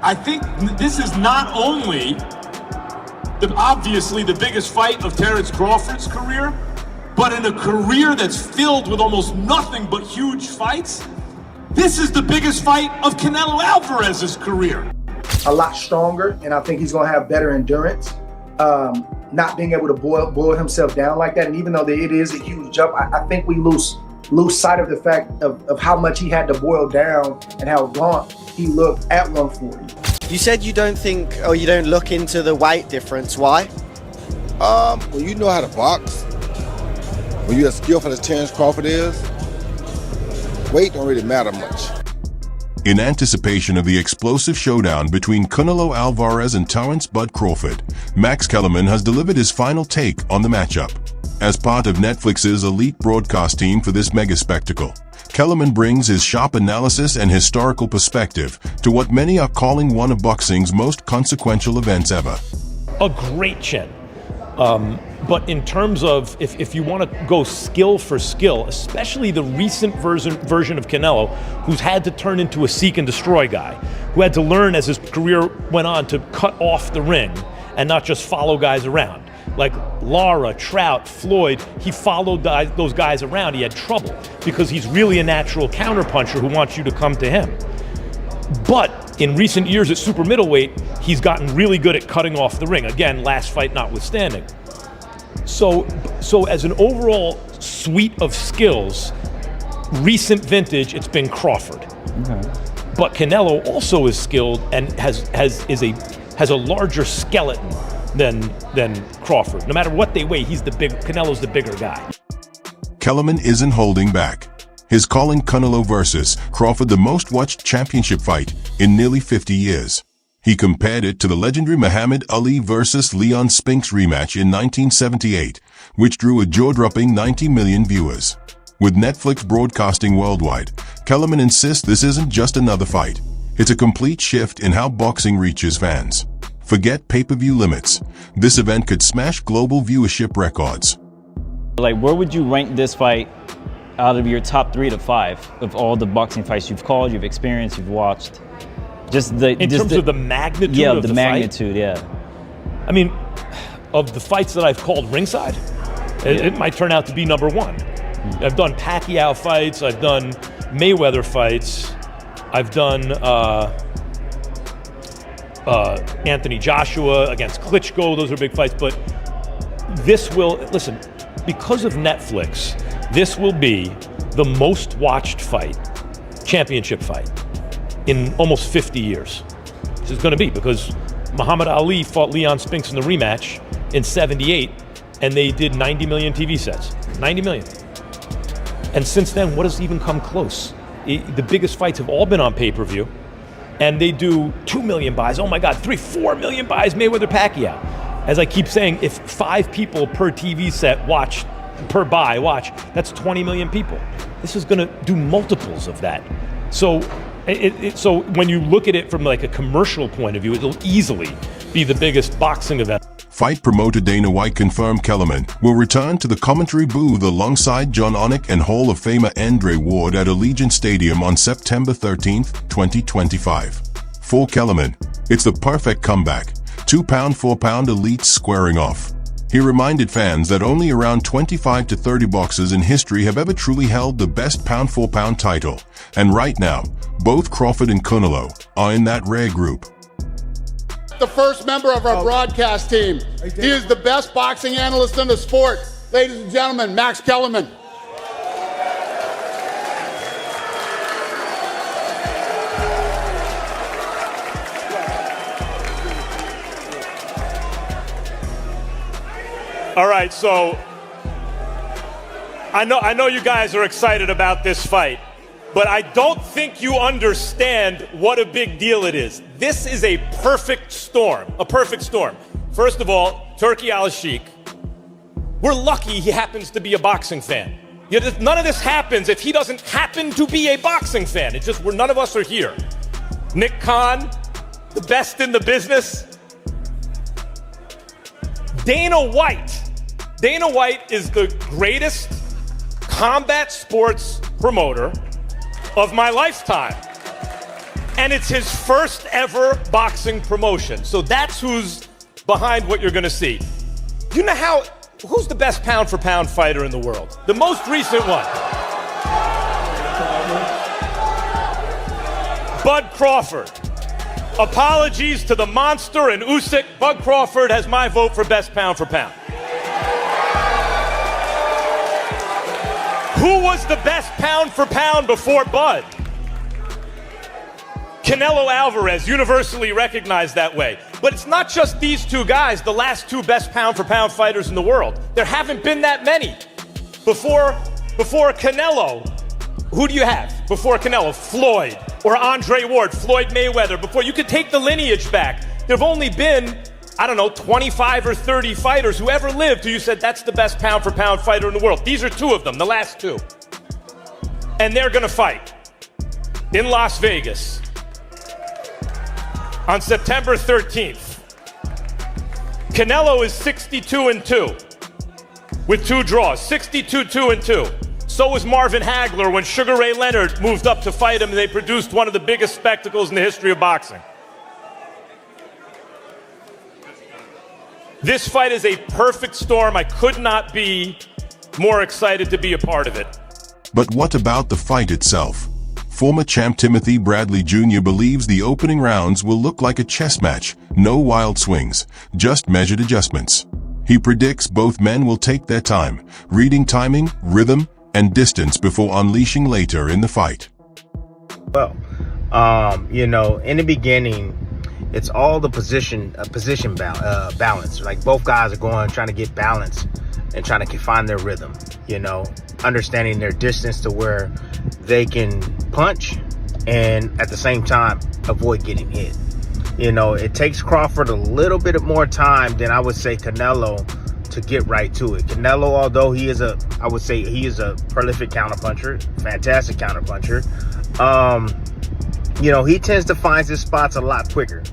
I think this is not only obviously the biggest fight of Terence Crawford's career, but in a career that's filled with almost nothing but huge fights, this is the biggest fight of Canelo Alvarez's career. A lot stronger, and I think he's going to have better endurance. Not being able to boil himself down like that, and even though it is a huge jump, I think we lose sight of the fact of how much he had to boil down and how gaunt he looked at 140. You said you don't think, or you don't look into the weight difference. Why? When you know how to box, when you're as skillful as Terence Crawford is, weight don't really matter much. In anticipation of the explosive showdown between Canelo Alvarez and Terence "Bud" Crawford, Max Kellerman has delivered his final take on the matchup. As part of Netflix's elite broadcast team for this mega spectacle, Kellerman brings his sharp analysis and historical perspective to what many are calling one of boxing's most consequential events ever. A great chin. But in terms of, if you want to go skill for skill, especially the recent version of Canelo, who's had to turn into a seek and destroy guy, who had to learn as his career went on to cut off the ring and not just follow guys around. Like Lara, Trout, Floyd, he followed those guys around. He had trouble because he's really a natural counterpuncher who wants you to come to him. But in recent years at super middleweight, he's gotten really good at cutting off the ring. Again, last fight notwithstanding. So as an overall suite of skills, recent vintage, it's been Crawford. Okay. But Canelo also is skilled and has a larger skeleton than Crawford. No matter what they weigh, Canelo's the bigger guy. Kellerman isn't holding back. He's calling Canelo versus Crawford the most watched championship fight in nearly 50 years. He compared it to the legendary Muhammad Ali versus Leon Spinks rematch in 1978, which drew a jaw-dropping 90 million viewers. With Netflix broadcasting worldwide, Kellerman insists this isn't just another fight. It's a complete shift in how boxing reaches fans. Forget pay-per-view limits. This event could smash global viewership records. Like, where would you rank this fight out of your top 3 to 5 of all the boxing fights you've called, you've experienced, you've watched? In terms of the magnitude of the magnitude, fight? Yeah. I mean, of the fights that I've called ringside, it might turn out to be number 1. I've done Pacquiao fights, I've done Mayweather fights, I've done Anthony Joshua against Klitschko, those are big fights, but this will, listen, because of Netflix, this will be the most watched fight, championship fight, in almost 50 years. This is going to be because Muhammad Ali fought Leon Spinks in the rematch in 78, and they did 90 million TV sets. 90 million. And since then, what has even come close? The biggest fights have all been on pay-per-view, and they do 2 million buys. Oh my God, 4 million buys, Mayweather Pacquiao. As I keep saying, if 5 people per TV set watch, that's 20 million people. This is going to do multiples of that. So when you look at it from like a commercial point of view, it'll easily be the biggest boxing event. Fight promoter Dana White confirmed Kellerman will return to the commentary booth alongside John Onek and Hall of Famer Andre Ward at Allegiant Stadium on September 13th, 2025. For Kellerman, it's the perfect comeback. 2-pound, 4-pound elites squaring off. He reminded fans that only around 25 to 30 boxers in history have ever truly held the best pound-for-pound title. And right now, both Crawford and Canelo are in that rare group. The first member of our broadcast team. He is the best boxing analyst in the sport. Ladies and gentlemen, Max Kellerman. All right, so I know you guys are excited about this fight, but I don't think you understand what a big deal it is. This is a perfect storm, First of all, Turki Al-Sheikh, we're lucky he happens to be a boxing fan. None of this happens if he doesn't happen to be a boxing fan. It's just none of us are here. Nick Khan, the best in the business. Dana White is the greatest combat sports promoter of my lifetime. And it's his first ever boxing promotion. So that's who's behind what you're gonna see. You know who's the best pound for pound fighter in the world? The most recent one. Bud Crawford. Apologies to the monster and Usyk. Bud Crawford has my vote for best pound for pound. Who was the best pound for pound before Bud? Canelo Alvarez, universally recognized that way. But it's not just these two guys, the last two best pound for pound fighters in the world. There haven't been that many. Before Canelo, who do you have? Before Canelo, Floyd or Andre Ward, Floyd Mayweather. Before, you could take the lineage back. There have only been, 25 or 30 fighters who ever lived who you said that's the best pound for pound fighter in the world. These are two of them, the last two. And they're gonna fight in Las Vegas on September 13th. Canelo is 62-2 with 2 draws, 62-2. So was Marvin Hagler when Sugar Ray Leonard moved up to fight him, and they produced one of the biggest spectacles in the history of boxing. This fight is a perfect storm. I could not be more excited to be a part of it. But what about the fight itself? Former champ Timothy Bradley Jr. believes the opening rounds will look like a chess match. No wild swings, just measured adjustments. He predicts both men will take their time, reading timing, rhythm, and distance before unleashing later in the fight. Well, in the beginning, it's all the position balance. Like both guys are trying to get balance and trying to find their rhythm, understanding their distance to where they can punch and at the same time avoid getting hit. It takes Crawford a little bit more time than I would say Canelo to get right to it. Canelo, although he is a prolific counterpuncher, fantastic counterpuncher, he tends to find his spots a lot quicker.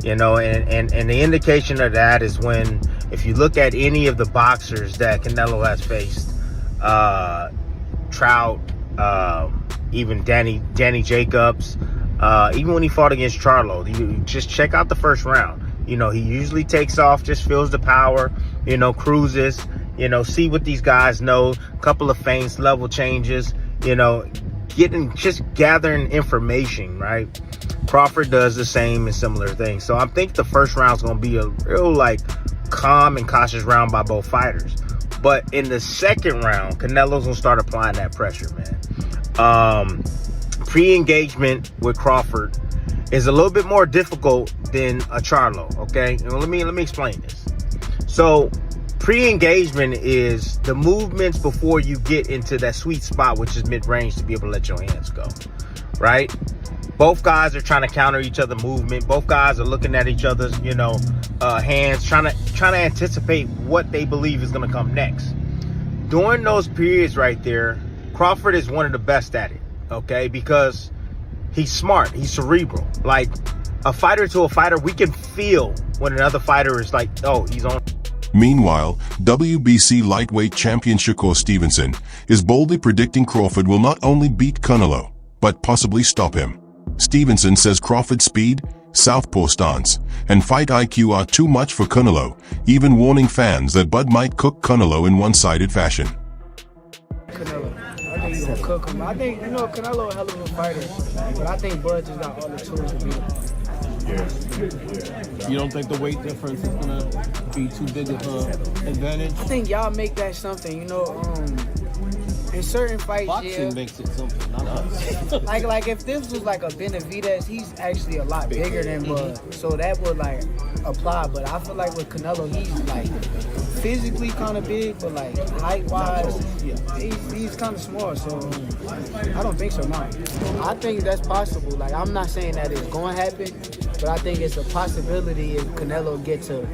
And the indication of that is when, if you look at any of the boxers that Canelo has faced, Trout, even Danny Jacobs, even when he fought against Charlo, you just check out the first round. He usually takes off, just feels the power, cruises, see what these guys know, couple of feints, level changes, gathering information, right? Crawford does the same and similar things. So I think the first round is going to be a real calm and cautious round by both fighters. But in the second round, Canelo's going to start applying that pressure, man. Pre-engagement with Crawford is a little bit more difficult than a Charlo, okay? And let me explain this. So pre-engagement is the movements before you get into that sweet spot, which is mid-range, to be able to let your hands go, right? Both guys are trying to counter each other's movement. Both guys are looking at each other's, hands, trying to anticipate what they believe is going to come next. During those periods right there, Crawford is one of the best at it, okay? Because he's smart, he's cerebral. Like a fighter to a fighter, we can feel when another fighter is like, oh, he's on. Meanwhile, WBC lightweight champion Shakur Stevenson is boldly predicting Crawford will not only beat Canelo, but possibly stop him. Stevenson says Crawford's speed, southpaw stance, and fight IQ are too much for Canelo, even warning fans that Bud might cook Canelo in one-sided fashion. Canelo. I think he's gonna cook him. I think, Canelo a hell of a fighter, but I think Bud just got all the tools to beat him. Yeah. You don't think the weight difference is gonna be too big of an advantage? I think y'all make that something, in certain fights, boxing makes it something, not us. like if this was like a Benavidez, he's actually a lot bigger than Bud, so that would apply. But I feel like with Canelo, he's physically kind of big, but height wise, he's kind of small. So I don't think so. No, I think that's possible. I'm not saying that it's going to happen, but I think it's a possibility if Canelo gets to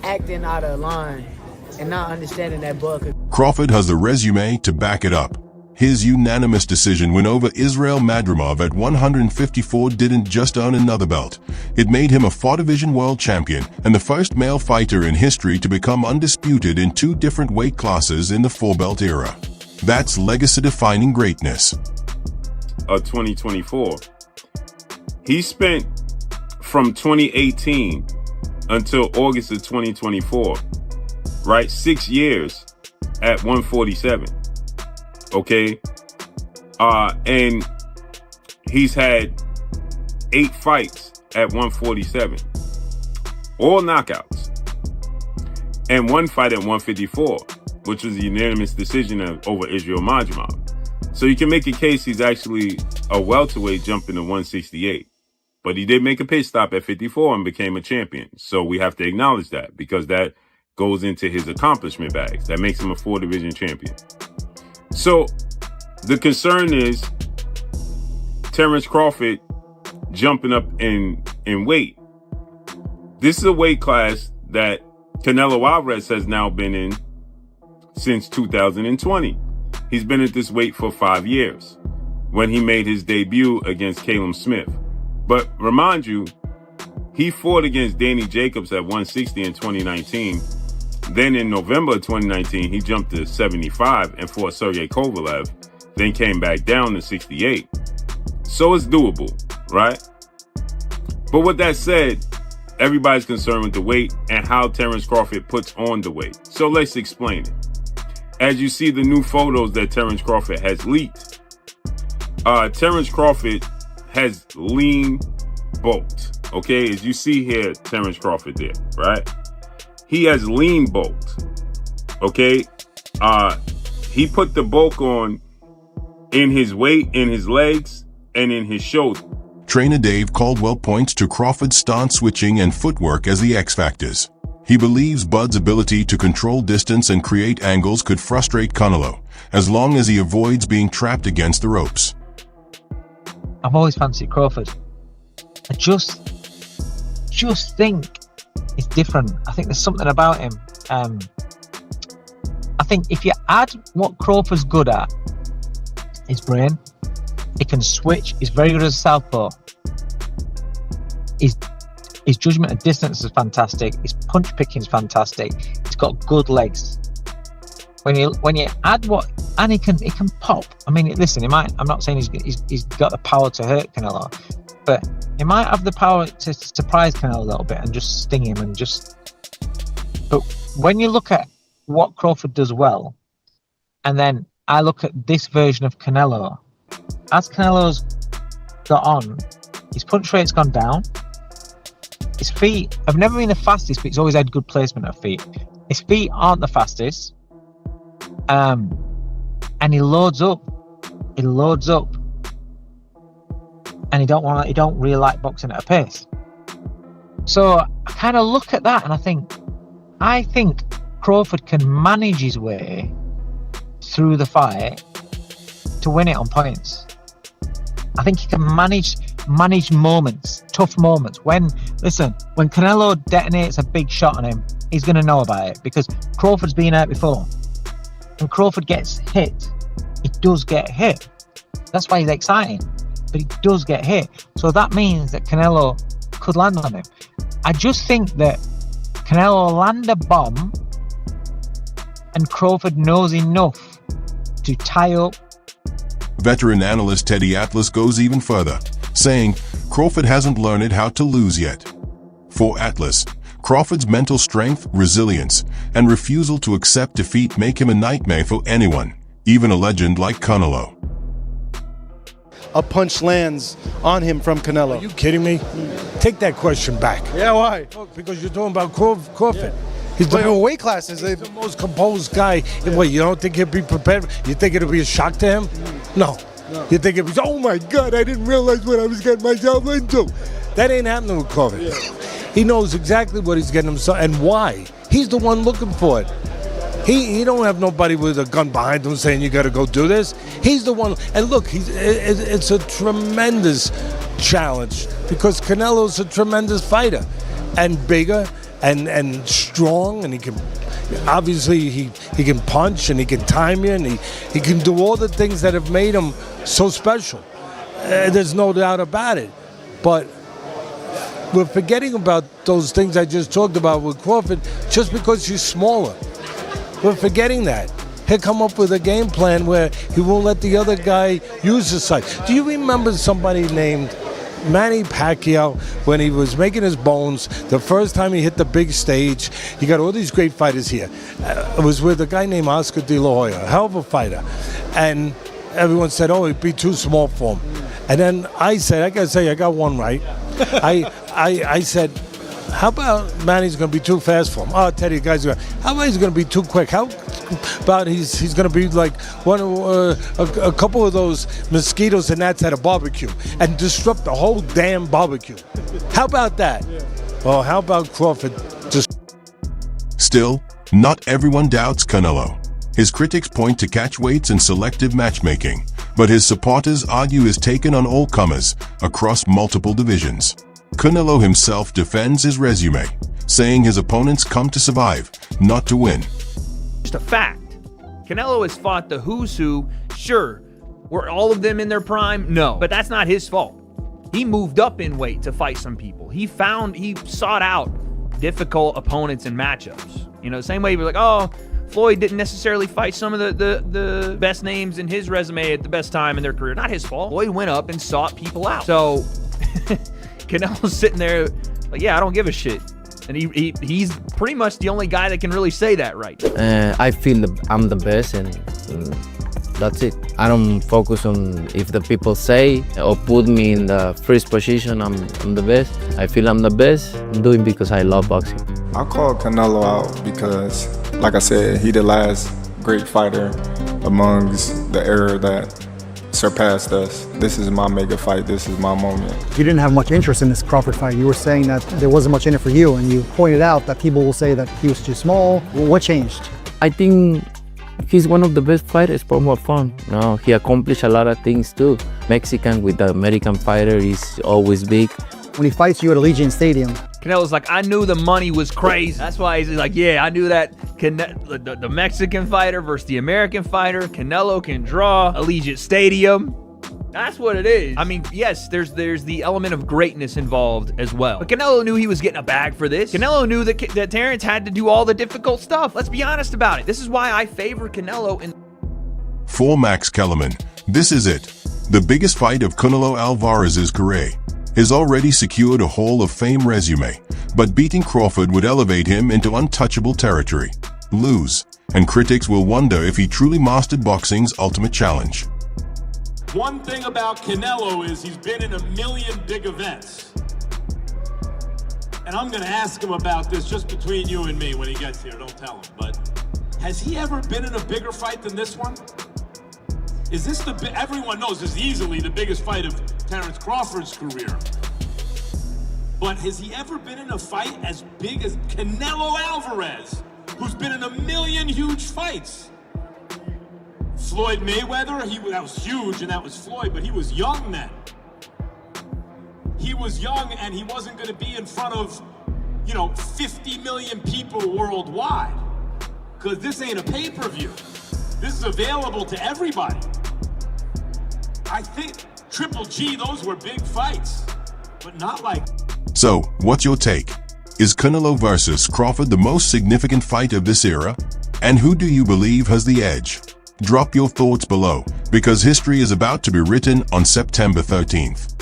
acting out of line and not understanding that Bud. Crawford has the resume to back it up. His unanimous decision win over Israel Madrimov at 154 didn't just earn another belt. It made him a 4-division world champion and the first male fighter in history to become undisputed in 2 different weight classes in the 4-belt era. That's legacy-defining greatness. 2024. he spent from 2018 until August of 2024, right? 6 years at 147. Okay. And he's had 8 fights at 147, all knockouts, and 1 fight at 154, which was a unanimous decision over Israel Majmab. So you can make a case he's actually a welterweight jumping to 168. But he did make a pit stop at 54 and became a champion. So we have to acknowledge that, because that goes into his accomplishment bags. That makes him a 4-division champion. So the concern is Terence Crawford jumping up in weight. This is a weight class that Canelo Alvarez has now been in since 2020. He's been at this weight for 5 years when he made his debut against Caleb Smith. But remind you, he fought against Danny Jacobs at 160 in 2019. Then in November of 2019, he jumped to 75 and fought Sergey Kovalev, then came back down to 68. So it's doable, right? But with that said, everybody's concerned with the weight and how Terence Crawford puts on the weight. So let's explain it. As you see the new photos that Terence Crawford has leaked, Terence Crawford has lean bulked. Okay, as you see here, Terence Crawford there, right? He has lean bulked. Okay, he put the bulk on in his weight, in his legs, and in his shoulder. Trainer Dave Caldwell points to Crawford's stance switching and footwork as the X factors. He believes Bud's ability to control distance and create angles could frustrate Canelo, as long as he avoids being trapped against the ropes. I've always fancied Crawford. I just think it's different. I think there's something about him. I think if you add what Crawford's good at, his brain, he can switch, he's very good as a southpaw. His judgment of distance is fantastic. His punch picking is fantastic. He's got good legs. When you add what, and he can pop. I mean, listen, I'm not saying he's got the power to hurt Canelo, but he might have the power to surprise Canelo a little bit and just sting him and just. But when you look at what Crawford does well, and then I look at this version of Canelo, as Canelo's got on, his punch rate's gone down. His feet have never been the fastest, but he's always had good placement of feet. His feet aren't the fastest. And he loads up, and he don't really like boxing at a pace. So I kind of look at that and I think Crawford can manage his way through the fight to win it on points. I think he can manage moments, tough moments. When Canelo detonates a big shot on him, he's going to know about it, because Crawford's been hurt before. When Crawford gets hit, he does get hit. That's why he's exciting, but he does get hit. So that means that Canelo could land on him. I just think that Canelo will land a bomb and Crawford knows enough to tie up. Veteran analyst Teddy Atlas goes even further, saying Crawford hasn't learned how to lose yet. For Atlas, Crawford's mental strength, resilience, and refusal to accept defeat make him a nightmare for anyone, even a legend like Canelo. A punch lands on him from Canelo. Are you kidding me? Take that question back. Yeah, why? Because you're talking about Crawford. Yeah. He's different weight classes. He's the most composed guy. Yeah. What, you don't think he'll be prepared? You think it'll be a shock to him? No. You think it'll be, oh my God, I didn't realize what I was getting myself into. That ain't happening with Crawford. Yeah. He knows exactly what he's getting himself and why. He's the one looking for it. He don't have nobody with a gun behind him saying you got to go do this. He's the one. And look, it's a tremendous challenge because Canelo's a tremendous fighter and bigger and strong, and he can obviously he can punch and he can time you and he can do all the things that have made him so special. There's no doubt about it. But we're forgetting about those things I just talked about with Crawford just because he's smaller. We're forgetting that. He'll come up with a game plan where he won't let the other guy use his size. Do you remember somebody named Manny Pacquiao, when he was making his bones, the first time he hit the big stage, he got all these great fighters here. It was with a guy named Oscar De La Hoya, a hell of a fighter. And everyone said, oh, it'd be too small for him. And then I said, I gotta say, I got one right. I said, how about Manny's going to be too fast for him? Oh, Teddy, the guy's going. How about he's going to be too quick? How about he's going to be like a couple of those mosquitoes and gnats at a barbecue and disrupt the whole damn barbecue? How about that? Well, how about Crawford? Still, not everyone doubts Canelo. His critics point to catch weights and selective matchmaking, but his supporters argue his take on all comers across multiple divisions. Canelo himself defends his resume, saying his opponents come to survive, not to win. Just a fact. Canelo has fought the who's who. Sure, were all of them in their prime? No, but that's not his fault. He moved up in weight to fight some people. He sought out difficult opponents and matchups. You know, the same way we're like, oh, Floyd didn't necessarily fight some of the best names in his resume at the best time in their career. Not his fault. Floyd went up and sought people out. So Canelo's sitting there like, yeah, I don't give a shit. And he's pretty much the only guy that can really say that right. I feel I'm the best, and that's it. I don't focus on if the people say or put me in the first position, I'm the best. I feel I'm the best. I'm doing it because I love boxing. I call Canelo out because, like I said, he the last great fighter amongst the era that surpassed us. This is my mega fight. This is my moment. You didn't have much interest in this Crawford fight. You were saying that there wasn't much in it for you, and you pointed out that people will say that he was too small. What changed? I think he's one of the best fighters for more fun. No, he accomplished a lot of things too. Mexican with the American fighter is always big. When he fights you at Allegiant Stadium, Canelo's like, I knew the money was crazy. That's why he's like, yeah, I knew that the Mexican fighter versus the American fighter. Canelo can draw Allegiant Stadium. That's what it is. I mean, yes, there's the element of greatness involved as well. But Canelo knew he was getting a bag for this. Canelo knew that Terence had to do all the difficult stuff. Let's be honest about it. This is why I favor Canelo. For Max Kellerman, this is it. The biggest fight of Canelo Alvarez's career. Has already secured a Hall of Fame resume, but beating Crawford would elevate him into untouchable territory. Lose, and critics will wonder if he truly mastered boxing's ultimate challenge. One thing about Canelo is he's been in a million big events. And I'm gonna ask him about this just between you and me when he gets here, don't tell him, but has he ever been in a bigger fight than this one? Is this everyone knows this is easily the biggest fight of Terence Crawford's career. But has he ever been in a fight as big as Canelo Alvarez, who's been in a million huge fights? Floyd Mayweather, that was huge and that was Floyd, but he was young then. He was young and he wasn't gonna be in front of, 50 million people worldwide. Because this ain't a pay-per-view. This is available to everybody. I think Triple G, those were big fights, but not like... So, what's your take? Is Canelo versus Crawford the most significant fight of this era? And who do you believe has the edge? Drop your thoughts below, because history is about to be written on September 13th.